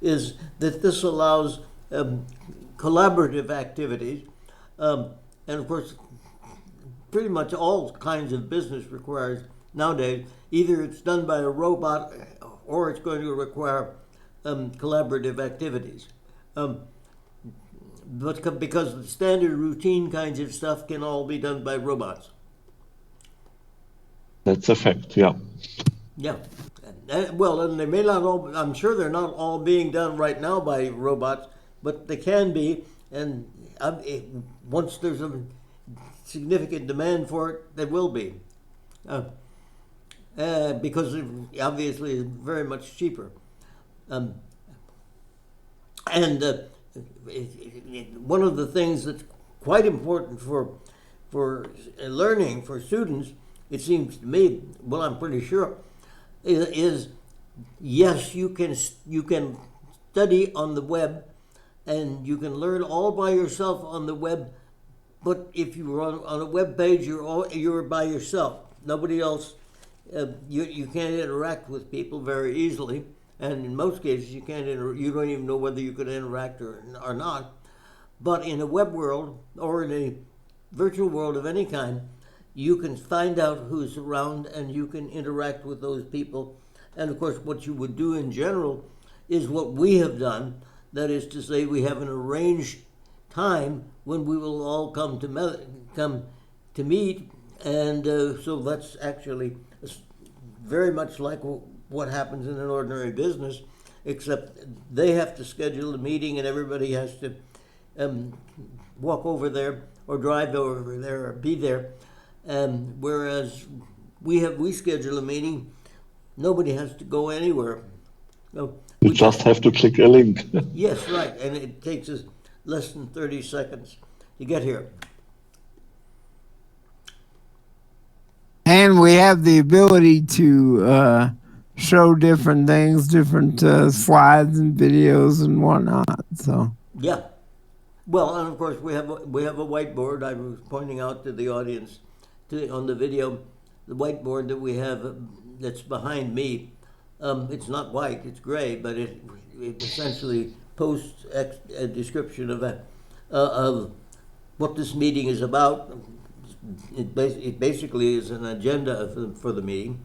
is that this allows collaborative activities, and of course, pretty much all kinds of business requires nowadays either it's done by a robot or it's going to require collaborative activities. But because the standard routine kinds of stuff can all be done by robots. That's a fact, yeah. Yeah. Well, and they may not all, I'm sure they're not all being done right now by robots, but they can be. And once there's a significant demand for it, there will be. Because obviously it's very much cheaper. And one of the things that's quite important for learning for students, it seems to me, well, I'm pretty sure, is yes, you can study on the web, and you can learn all by yourself on the web. But if you're on a web page, you're by yourself. Nobody else. You can't interact with people very easily, and in most cases, you can't. You don't even know whether you can interact or not. But in a web world or in a virtual world of any kind, you can find out who's around and you can interact with those people. And of course, what you would do in general is what we have done. That is to say, we have an arranged time when we will all come to meet, and so that's actually very much like what happens in an ordinary business, except they have to schedule a meeting and everybody has to walk over there or drive over there or be there. Whereas we schedule a meeting, nobody has to go anywhere. So we just have to click a link. Yes, right, and it takes us less than 30 seconds to get here. And we have the ability to show different things, different slides and videos and whatnot. So yeah, well, and of course we have a whiteboard. I was pointing out to the audience on the video, the whiteboard that we have that's behind me. It's not white; it's gray, but it essentially posts a description of what this meeting is about. It basically is an agenda for the meeting,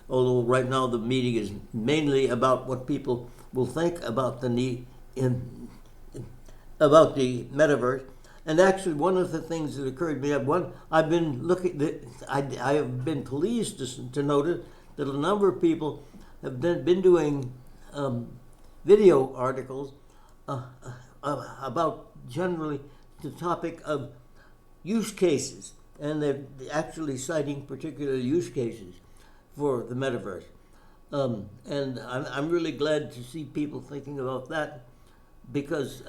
although right now the meeting is mainly about what people will think about the metaverse. And actually, one of the things that occurred to me, I've been looking. I have been pleased to notice that a number of people have been doing video articles about generally the topic of use cases, and they're actually citing particular use cases for the metaverse. And I'm really glad to see people thinking about that, because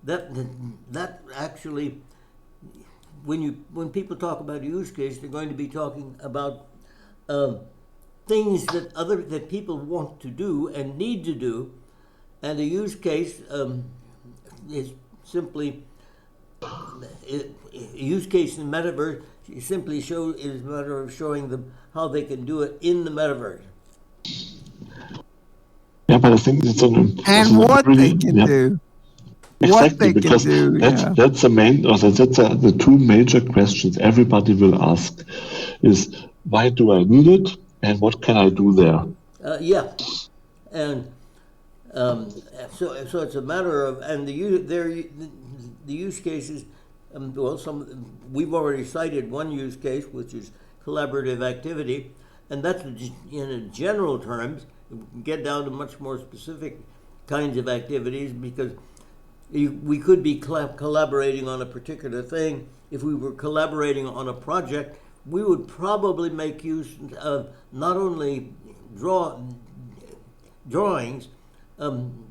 that actually, when people talk about a use case, they're going to be talking about things that people want to do and need to do, and a use case is simply a use case in the metaverse. Simply is a matter of showing them how they can do it in the metaverse. Yeah, but I think it's what they can do. Exactly, because that's the main, or that's the two major questions everybody will ask: is why do I need it, and what can I do there? Yeah, and so it's a matter of, and the use cases. Well, we've already cited one use case, which is collaborative activity, and that's in general terms. Get down to much more specific kinds of activities, because we could be collaborating on a particular thing. If we were collaborating on a project, we would probably make use of not only drawings on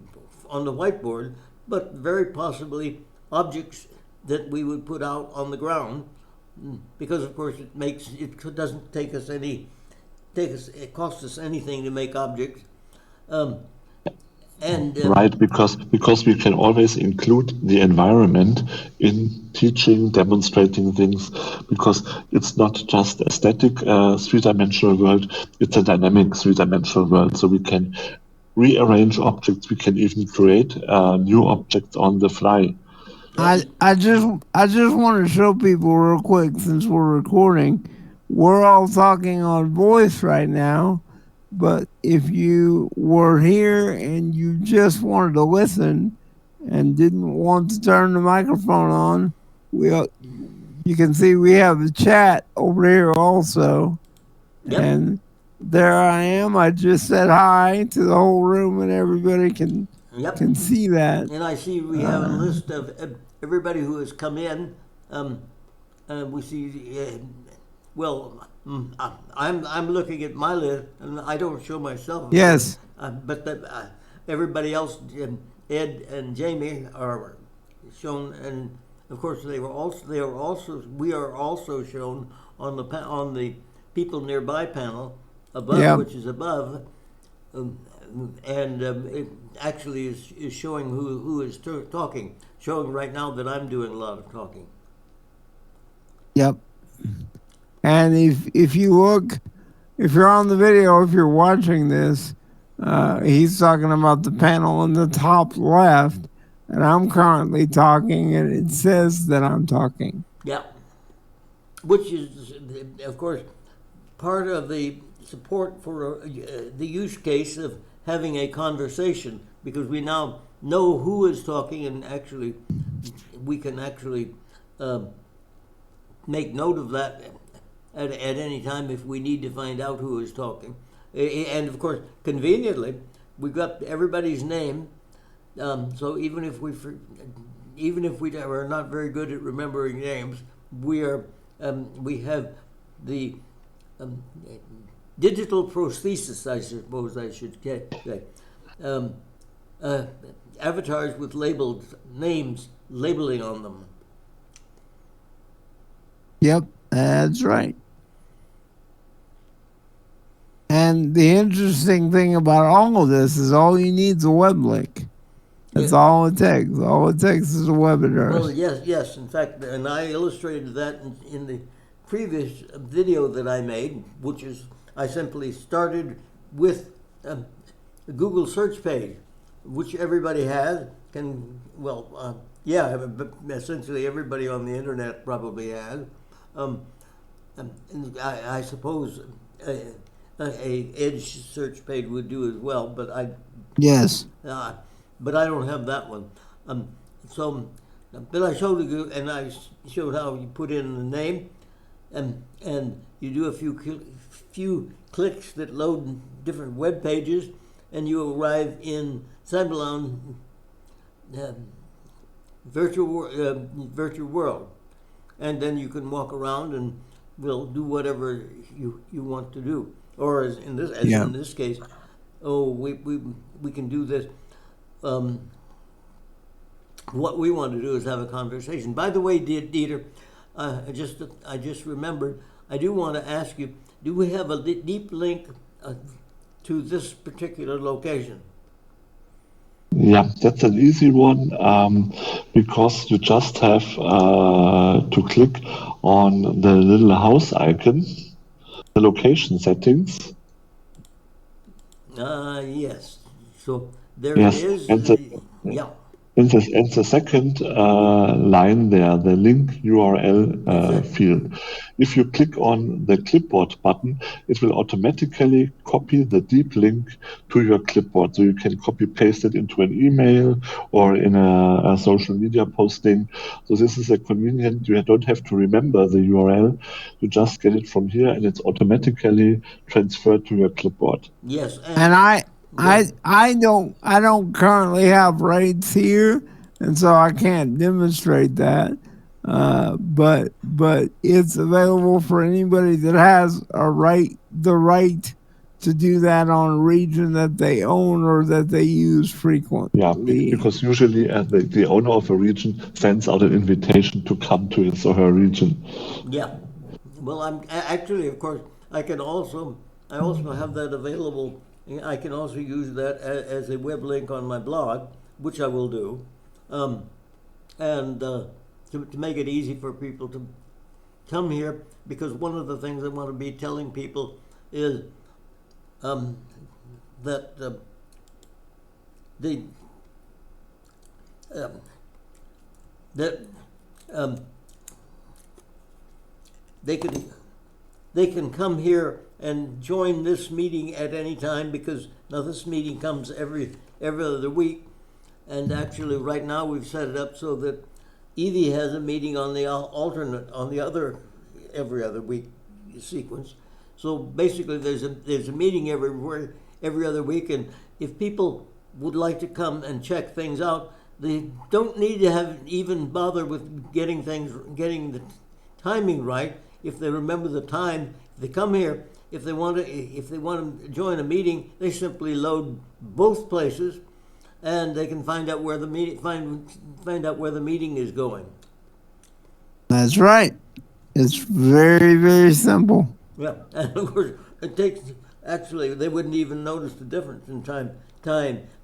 the whiteboard, but very possibly objects that we would put out on the ground, because of course it doesn't it costs us anything to make objects. Right, because we can always include the environment in teaching, demonstrating things, because it's not just a static three-dimensional world, it's a dynamic three-dimensional world. So we can rearrange objects. We can even create new objects on the fly. I just want to show people real quick, since we're recording, we're all talking on voice right now, but if you were here and you just wanted to listen and didn't want to turn the microphone on, you can see we have a chat over here also. Yep. And there I am. I just said hi to the whole room, and everybody can see that. And I see we have a list of everybody who has come in. We see. I'm looking at my list, and I don't show myself. Yes. But everybody else, Ed and Jamie, are shown, and of course we are also shown on the people nearby panel above, which is above, and it actually is showing who is talking, showing right now that I'm doing a lot of talking. Yep. And if you look, if you're on the video, if you're watching this, he's talking about the panel in the top left, and I'm currently talking, and it says that I'm talking. Yeah. Which is, of course, part of the support for the use case of having a conversation, because we now know who is talking, and actually we can actually make note of that at any time if we need to find out who is talking. And of course, conveniently, we've got everybody's name, so even if we are not very good at remembering names, we have the digital prosthesis, I suppose I should say, avatars with labeling on them. Yep, that's right. And the interesting thing about all of this is all you need is a web link. That's all it takes. All it takes is a web address. Well, yes. In fact, and I illustrated that in the previous video that I made, which is I simply started with a Google search page, which everybody has. Essentially everybody on the internet probably has. I suppose a Edge search page would do as well, but but I don't have that one. But I showed you, and I showed how you put in the name, and you do a few clicks that load different web pages, and you arrive in Cyberland virtual world, and then you can walk around and will do whatever you want to do. Or as in this case, we can do this. What we want to do is have a conversation. By the way, Dieter, I just remembered. I do want to ask you: do we have a deep link to this particular location? Yeah, that's an easy one, because you just have to click on the little house icon, the location settings. Yes. So there it is. In the second line there, the link URL field. If you click on the clipboard button, it will automatically copy the deep link to your clipboard. So you can copy paste it into an email or in a social media posting. So this is a convenient, you don't have to remember the URL. You just get it from here and it's automatically transferred to your clipboard. Yes. And I don't currently have rights here, and so I can't demonstrate that. But it's available for anybody that has the right to do that on a region that they own or that they use frequently. Yeah, because usually the owner of a region sends out an invitation to come to his or her region. Yeah. Well, I'm actually, of course, I also have that available. I can also use that as a web link on my blog, which I will do, and to make it easy for people to come here, because one of the things I want to be telling people is that the that they can come here and join this meeting at any time, because now this meeting comes every other week, and actually right now we've set it up so that Evie has a meeting on the alternate on the other every other week sequence. So basically, there's a meeting every other week, and if people would like to come and check things out, they don't need to have even bother with getting the timing right. If they remember the time, if they come here, if they want to join a meeting, they simply load both places, and they can find out where the meeting find out where the meeting is going. That's right. It's very, very simple. Yeah, and of course it takes. Actually, they wouldn't even notice the difference in time.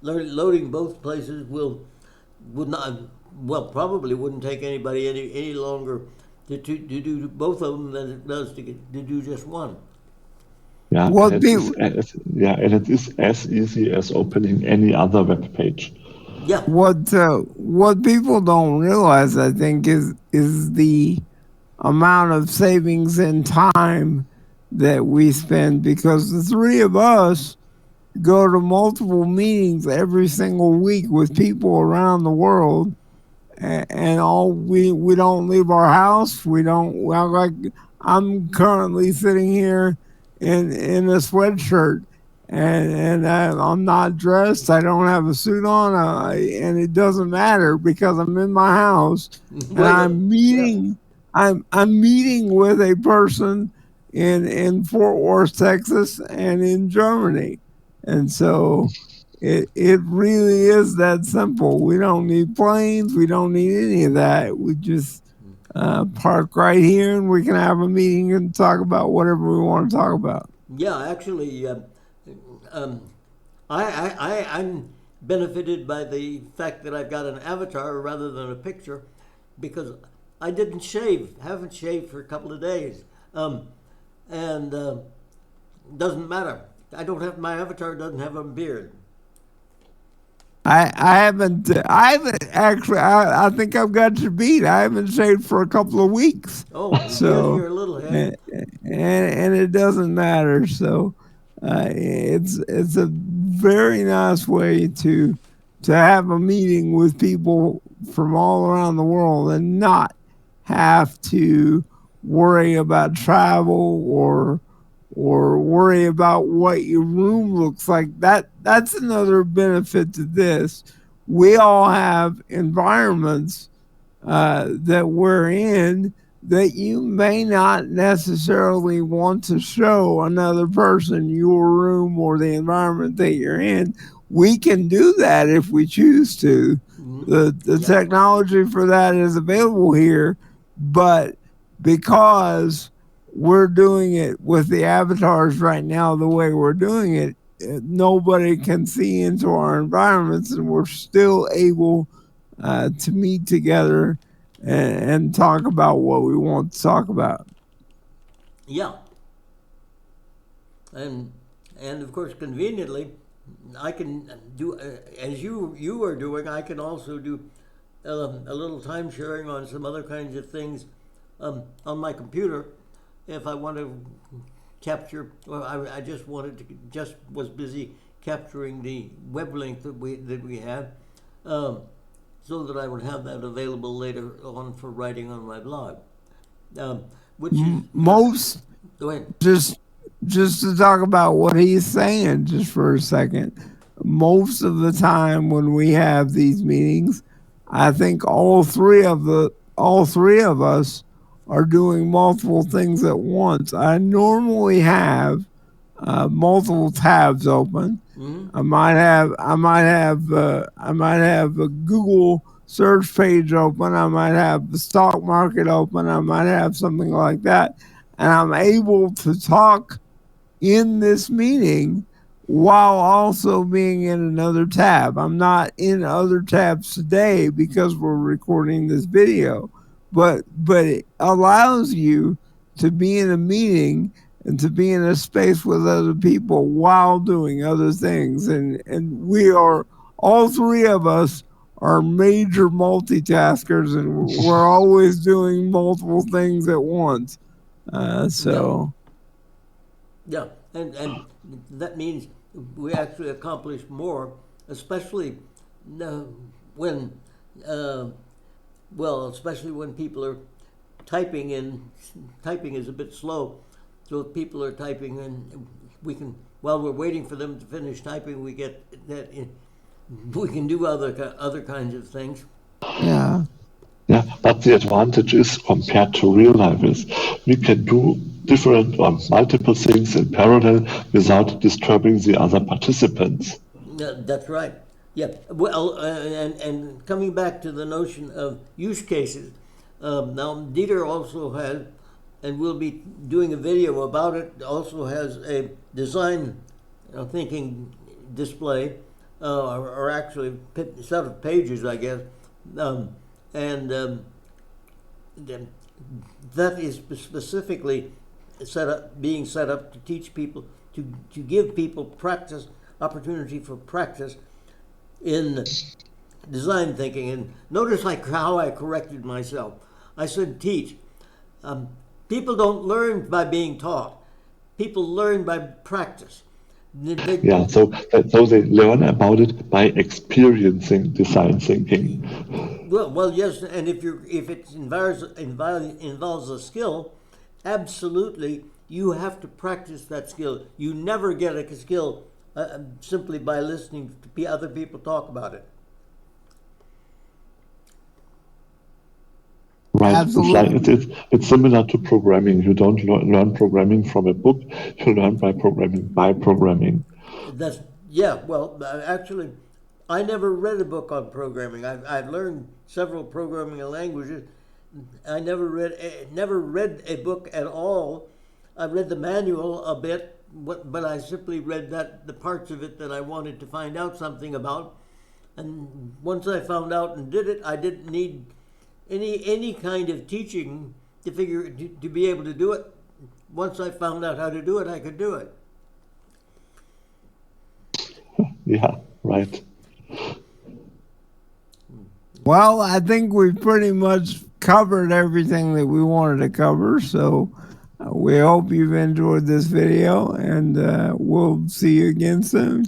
Loading both places would not. Well, probably wouldn't take anybody any longer to do both of them than it does to do just one. Yeah, What and it is as easy as opening any other web page. Yeah. What people don't realize, I think, is the amount of savings in time that we spend, because the three of us go to multiple meetings every single week with people around the world, and all we don't leave our house. We don't, well, like I'm currently sitting here in a sweatshirt, and I'm not dressed. I don't have a suit on, and it doesn't matter because I'm in my house, and I'm meeting. Yeah. I'm meeting with a person in Fort Worth, Texas, and in Germany, and so it really is that simple. We don't need planes. We don't need any of that. We just park right here, and we can have a meeting and talk about whatever we want to talk about. Yeah, actually, I'm benefited by the fact that I've got an avatar rather than a picture, because I didn't shave, haven't shaved for a couple of days, and doesn't matter. My avatar doesn't have a beard. I haven't actually. I think I've got you beat. I haven't shaved for a couple of weeks. Oh, so you're a little heavy, and it doesn't matter. So it's a very nice way to have a meeting with people from all around the world and not have to worry about travel or worry about what your room looks like. That's another benefit to this. We all have environments that we're in that you may not necessarily want to show another person your room or the environment that you're in. We can do that if we choose to. The technology for that is available here, but because we're doing it with the avatars right now the way we're doing it, nobody can see into our environments, and we're still able to meet together and talk about what we want to talk about. Yeah. And of course, conveniently, I can do, as you are doing, I can also do a little time sharing on some other kinds of things on my computer. If I want to capture, well, I just was busy capturing the web link that we have, so that I would have that available later on for writing on my blog. Which is most. Go ahead. Just to talk about what he's saying, just for a second. Most of the time when we have these meetings, I think all three of us are doing multiple things at once. I normally have multiple tabs open. Mm-hmm. I might have a Google search page open. I might have the stock market open. I might have something like that, and I'm able to talk in this meeting while also being in another tab. I'm not in other tabs today because we're recording this video. But it allows you to be in a meeting and to be in a space with other people while doing other things. And we are all three of us are major multitaskers, and we're always doing multiple things at once. So Yeah, and that means we actually accomplish more, especially when, especially when people are typing in. Typing is a bit slow, so if people are typing, and we can, while we're waiting for them to finish typing, we get that. We can do other kinds of things. yeah. Yeah, but the advantage is compared to real life is we can do different or multiple things in parallel without disturbing the other participants. That's right. Yeah. Well, and coming back to the notion of use cases, now Dieter also has, and we'll be doing a video about it. Also has a design thinking display, or actually a set of pages, I guess, and that is specifically being set up to teach people to give people practice opportunity for practice in design thinking. And notice like how I corrected myself. I said teach. People don't learn by being taught. People learn by practice. Yeah, so they learn about it by experiencing design thinking. Well, yes, and if it involves a skill, absolutely, you have to practice that skill. You never get a skill simply by listening to other people talk about it. Right. Absolutely. It's similar to programming. You don't learn programming from a book. You learn by programming by programming. That's yeah. Well, actually, I never read a book on programming. I've learned several programming languages. I never read a book at all. I read the manual a bit, but I simply read the parts of it that I wanted to find out something about. And once I found out and did it, I didn't need any kind of teaching to be able to do it. Once I found out how to do it, I could do it. Yeah, right. Well, I think we've pretty much covered everything that we wanted to cover. So we hope you've enjoyed this video, and we'll see you again soon.